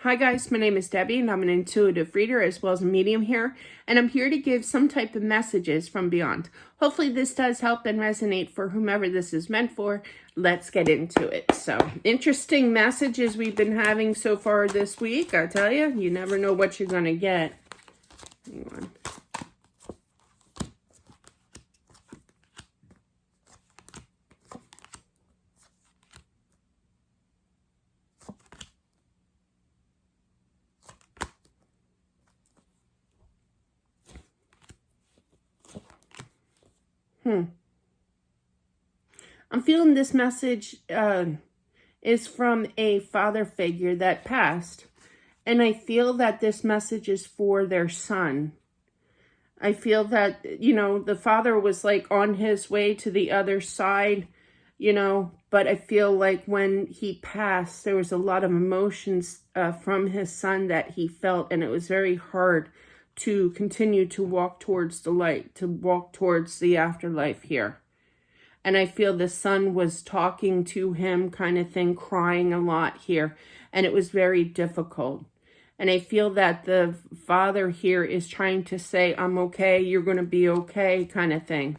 Hi guys, my name is Debbie and I'm an intuitive reader as well as a medium here, and I'm here to give some type of messages from beyond. Hopefully this does help and resonate for whomever this is meant for. Let's get into it. So, interesting messages we've been having so far this week. I tell you, you never know what you're going to get. Hang on. I'm feeling this message is from a father figure that passed. And I feel that this message is for their son. I feel that, the father was like on his way to the other side, but I feel like when he passed, there was a lot of emotions from his son that he felt. And it was very hard to continue to walk towards the light, to walk towards the afterlife here. And I feel the son was talking to him kind of thing, crying a lot here. And it was very difficult. And I feel that the father here is trying to say, I'm okay, you're going to be okay, kind of thing.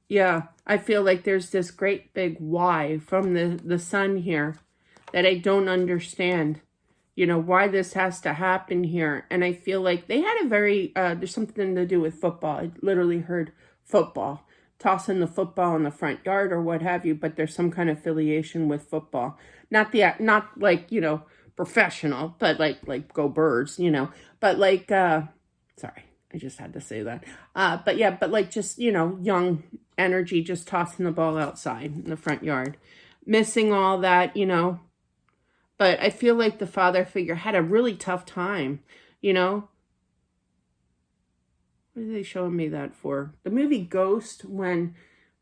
Yeah, I feel like there's this great big why from the son here that I don't understand. Why this has to happen here. And I feel like they had a very, there's something to do with football. I literally heard football, tossing the football in the front yard or what have you, but there's some kind of affiliation with football. Not like, professional, but like go birds, but like, sorry, I just had to say that. But yeah, but like just, young energy, just tossing the ball outside in the front yard, missing all that, But I feel like the father figure had a really tough time, What are they showing me that for? The movie Ghost, what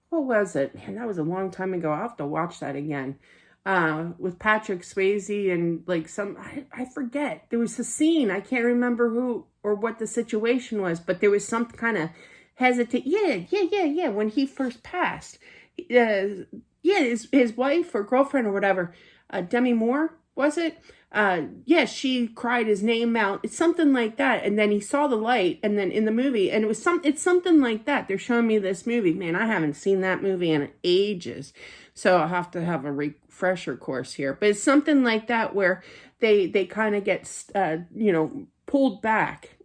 was it? Man, that was a long time ago. I'll have to watch that again. With Patrick Swayze and like I forget. There was a scene, I can't remember who or what the situation was, but there was some kind of hesitate. Yeah, when he first passed. His wife or girlfriend or whatever, Demi Moore, was it? She cried his name out. It's something like that. And then he saw the light, and then in the movie, and it's something like that. They're showing me this movie. Man, I haven't seen that movie in ages. So I'll have to have a refresher course here. But it's something like that where they kind of get, pulled back,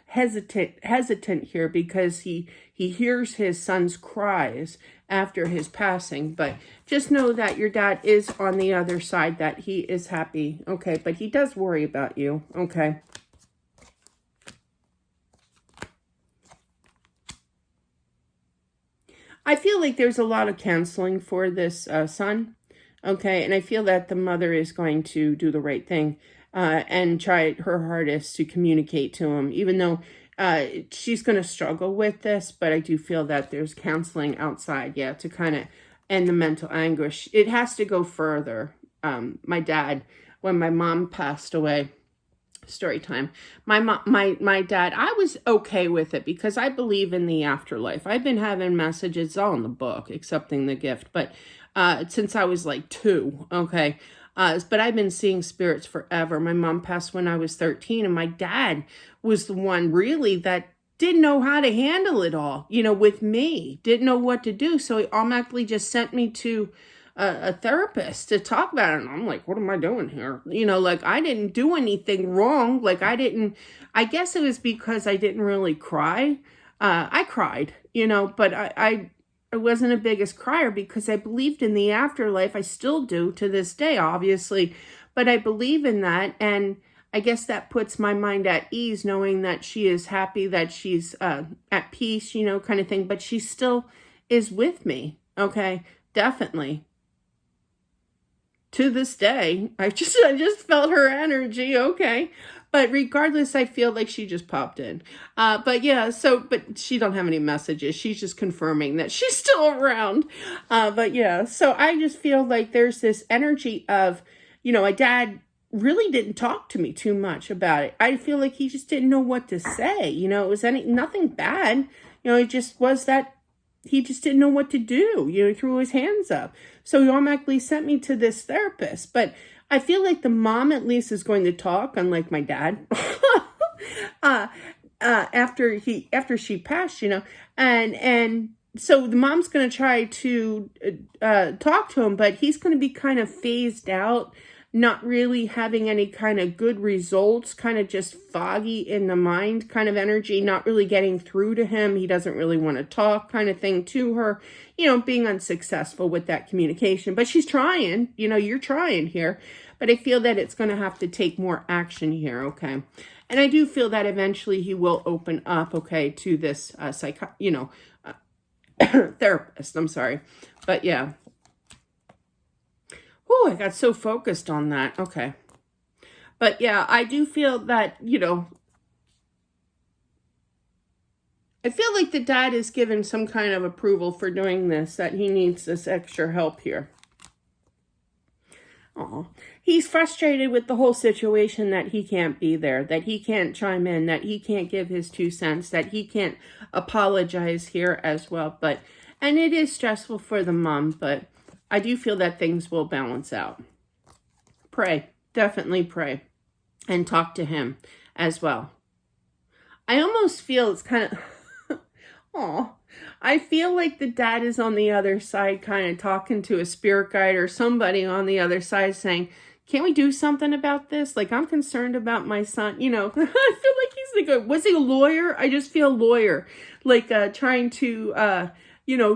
hesitant here because he hears his son's cries after his passing. But just know that your dad is on the other side, that he is happy, okay? But he does worry about you, okay? I feel like there's a lot of counseling for this son, okay? And I feel that the mother is going to do the right thing and try her hardest to communicate to him, even though she's going to struggle with this. But I do feel that there's counseling outside, to kind of end the mental anguish. It has to go further. My dad, when my mom passed away, story time. My dad, I was okay with it because I believe in the afterlife. I've been having messages all in the book, accepting the gift, but since I was like 2, okay. But I've been seeing spirits forever. My mom passed when I was 13, and my dad was the one really that didn't know how to handle it all, with me, didn't know what to do. So he automatically just sent me to a therapist to talk about it. And I'm like, what am I doing here? Like I didn't do anything wrong. Like I guess it was because I didn't really cry. I cried, but I wasn't a biggest crier because I believed in the afterlife. I still do to this day, obviously, but I believe in that. And I guess that puts my mind at ease, knowing that she is happy, that she's at peace, kind of thing. But she still is with me. Okay, definitely. To this day, I just felt her energy, okay. But regardless, I feel like she just popped in. But yeah, but she don't have any messages. She's just confirming that she's still around. But yeah, so I just feel like there's this energy of, my dad really didn't talk to me too much about it. I feel like he just didn't know what to say. It was nothing bad. It just was that he just didn't know what to do. He threw his hands up. So he automatically sent me to this therapist. But I feel like the mom at least is going to talk, unlike my dad. uh, after she passed, and so the mom's going to try to talk to him, but he's going to be kind of phased out, not really having any kind of good results, kind of just foggy in the mind kind of energy, not really getting through to him. He doesn't really want to talk kind of thing to her, being unsuccessful with that communication. But she's trying, you're trying here. But I feel that it's going to have to take more action here, okay? And I do feel that eventually he will open up, okay, to this therapist. I'm sorry. But yeah. Oh, I got so focused on that. Okay. But yeah, I do feel that, I feel like the dad is given some kind of approval for doing this, that he needs this extra help here. Oh, he's frustrated with the whole situation, that he can't be there, that he can't chime in, that he can't give his 2 cents, that he can't apologize here as well. And it is stressful for the mom, but I do feel that things will balance out. Pray, definitely pray, and talk to him as well. I almost feel it's kind of, I feel like the dad is on the other side kind of talking to a spirit guide or somebody on the other side saying, can't we do something about this? Like, I'm concerned about my son, I feel like he's like, was he a lawyer? I just feel lawyer, like trying to,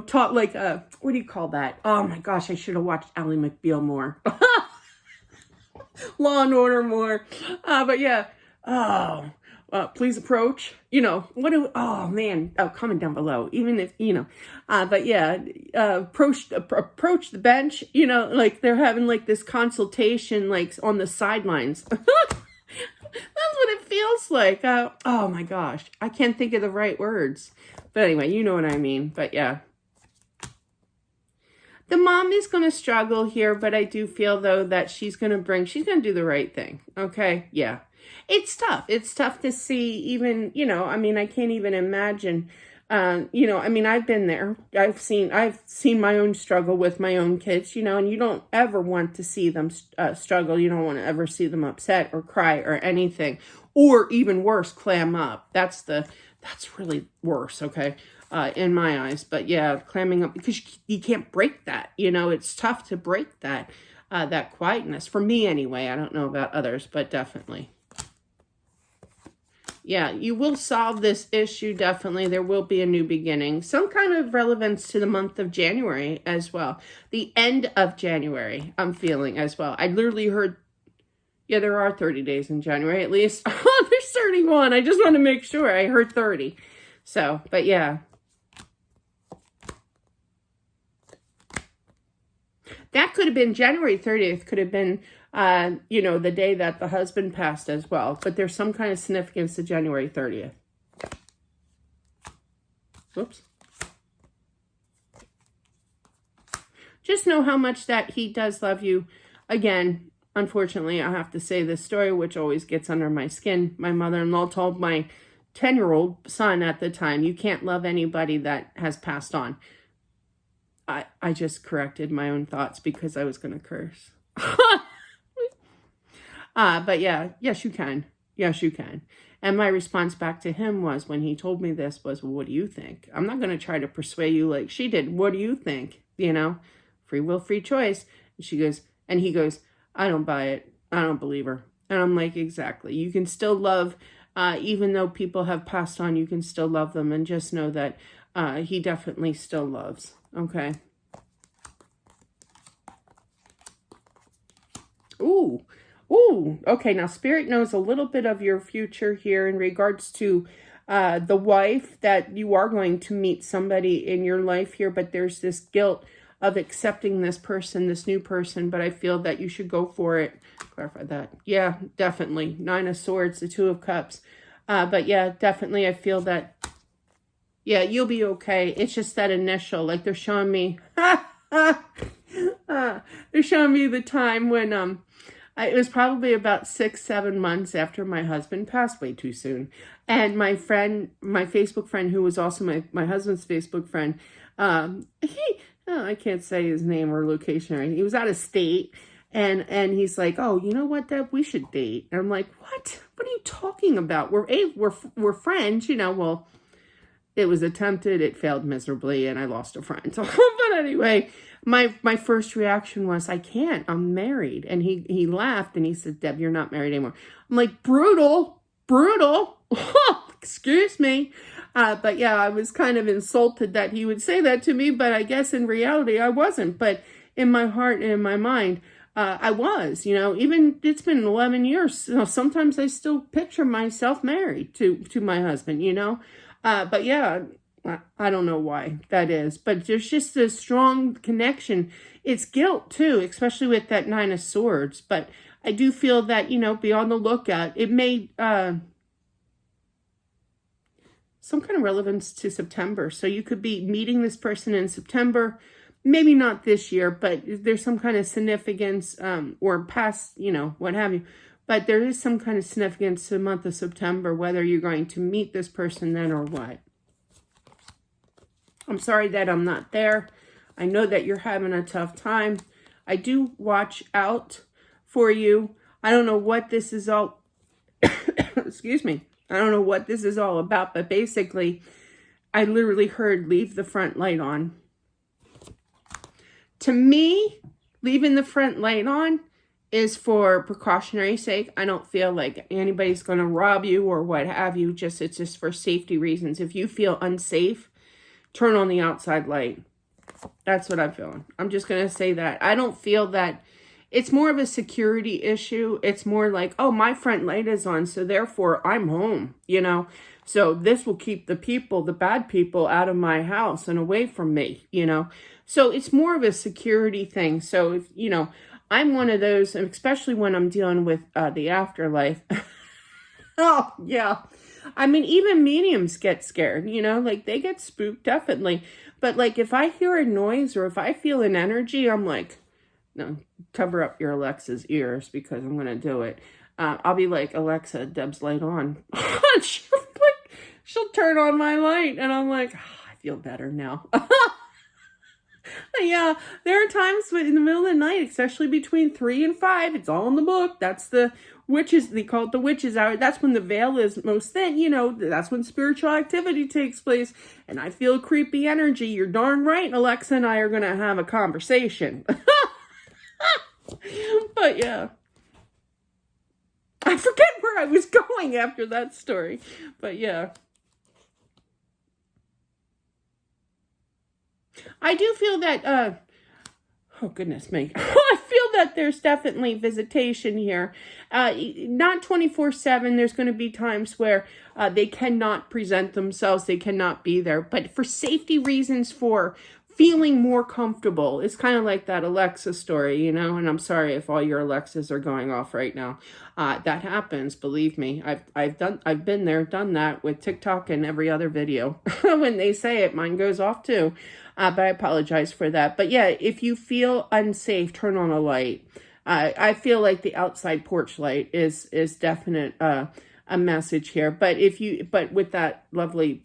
talk like, what do you call that? Oh my gosh, I should have watched Ally McBeal more. Law and Order more. But yeah, please approach, oh man, comment down below, even if, but yeah, approach the bench, like they're having like this consultation, like on the sidelines. That's what it feels like. Oh my gosh, I can't think of the right words, but anyway, you know what I mean. But yeah, the mom is going to struggle here, but I do feel though that she's going to do the right thing. Okay. Yeah. It's tough. It's tough to see even, I can't even imagine, I've been there. I've seen my own struggle with my own kids, and you don't ever want to see them struggle. You don't want to ever see them upset or cry or anything, or even worse, clam up. That's really worse. Okay. In my eyes, but yeah, clamming up, because you can't break that, it's tough to break that quietness, for me anyway. I don't know about others, but definitely. Yeah, you will solve this issue, definitely. There will be a new beginning. Some kind of relevance to the month of January as well. The end of January, I'm feeling as well. I literally heard, yeah, there are 30 days in January at least. Oh, there's 31. I just want to make sure. I heard 30. So, but yeah. That could have been January 30th, could have been, the day that the husband passed as well. But there's some kind of significance to January 30th. Whoops. Just know how much that he does love you. Again, unfortunately, I have to say this story, which always gets under my skin. My mother-in-law told my 10-year-old son at the time, you can't love anybody that has passed on. I just corrected my own thoughts because I was going to curse. But yeah, yes, you can. Yes, you can. And my response back to him was, when he told me this, was, well, what do you think? I'm not going to try to persuade you like she did. What do you think? Free will, free choice. And he goes, I don't buy it. I don't believe her. And I'm like, exactly. You can still love, even though people have passed on, you can still love them. And just know that he definitely still loves. Okay. Ooh. Okay. Now, Spirit knows a little bit of your future here in regards to the wife, that you are going to meet somebody in your life here, but there's this guilt of accepting this person, this new person, but I feel that you should go for it. Clarify that. Yeah, definitely. 9 of Swords, the 2 of Cups. But yeah, definitely I feel that, yeah, you'll be okay. It's just that initial, like they're showing me, they're showing me the time when, it was probably about 6-7 months after my husband passed, way too soon. And my friend, my Facebook friend, who was also my husband's Facebook friend, I can't say his name or location or anything. He was out of state. And he's like, oh, you know what, Deb, we should date. And I'm like, what are you talking about? We're friends, well, it was attempted, it failed miserably, and I lost a friend. So, but anyway, my first reaction was, I can't, I'm married. And he laughed and he said, Deb, you're not married anymore. I'm like, brutal. Excuse me. But yeah, I was kind of insulted that he would say that to me, but I guess in reality I wasn't. But in my heart and in my mind, I was, even it's been 11 years. Sometimes I still picture myself married to my husband, but yeah, I don't know why that is, but there's just a strong connection. It's guilt too, especially with that 9 of Swords. But I do feel that, be on the lookout. It may, some kind of relevance to September. So you could be meeting this person in September, maybe not this year, but there's some kind of significance, or past, what have you. But there is some kind of significance to the month of September, whether you're going to meet this person then or what. I'm sorry that I'm not there. I know that you're having a tough time. I do watch out for you. I don't know what this is all, excuse me. I don't know what this is all about, but basically, I literally heard leave the front light on. To me, leaving the front light on is for precautionary sake. I don't feel like anybody's going to rob you or what have you. It's just for safety reasons. If you feel unsafe, turn on the outside light. That's what I'm feeling. I'm just going to say that. I don't feel that it's more of a security issue. It's more like, oh, my front light is on, so therefore I'm home, So this will keep the bad people out of my house and away from me, So it's more of a security thing. So if, I'm one of those, especially when I'm dealing with the afterlife. Oh, yeah. I mean, even mediums get scared, like they get spooked, definitely. But like if I hear a noise or if I feel an energy, I'm like, no, cover up your Alexa's ears because I'm going to do it. I'll be like, Alexa, Deb's light on. She'll turn on my light. And I'm like, I feel better now. Yeah, there are times in the middle of the night, especially between 3 and 5. It's all in the book. That's the witches. They call it the witches hour. That's when the veil is most thin. That's when spiritual activity takes place. And I feel creepy energy. You're darn right. Alexa and I are going to have a conversation. But yeah, I forget where I was going after that story, but yeah, I do feel that, oh goodness me, I feel that there's definitely visitation here, not 24/7, there's going to be times where they cannot present themselves, they cannot be there, but for safety reasons, for feeling more comfortable. It's kind of like that Alexa story, and I'm sorry if all your Alexas are going off right now. That happens, believe me. I've been there, done that with TikTok and every other video. When they say it, mine goes off too. But I apologize for that. But yeah, if you feel unsafe, turn on a light. I feel like the outside porch light is definite a message here. But with that lovely,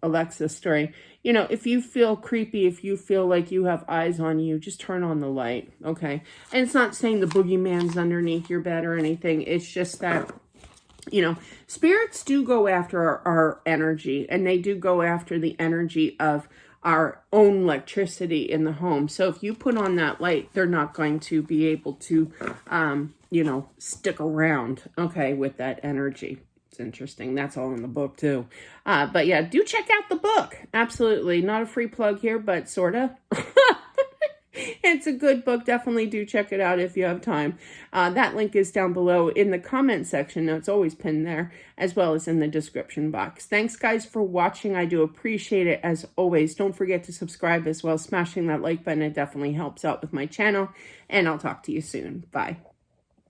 Alexa story, if you feel creepy, if you feel like you have eyes on you, just turn on the light, okay? And it's not saying the boogeyman's underneath your bed or anything. It's just that, spirits do go after our energy, and they do go after the energy of our own electricity in the home. So if you put on that light, they're not going to be able to, stick around, okay, with that energy. It's interesting. That's all in the book too. But yeah, do check out the book. Absolutely. Not a free plug here, but sort of. It's a good book. Definitely do check it out if you have time. That link is down below in the comment section. It's always pinned there, as well as in the description box. Thanks, guys, for watching. I do appreciate it, as always. Don't forget to subscribe as well. Smashing that like button, it definitely helps out with my channel. And I'll talk to you soon. Bye.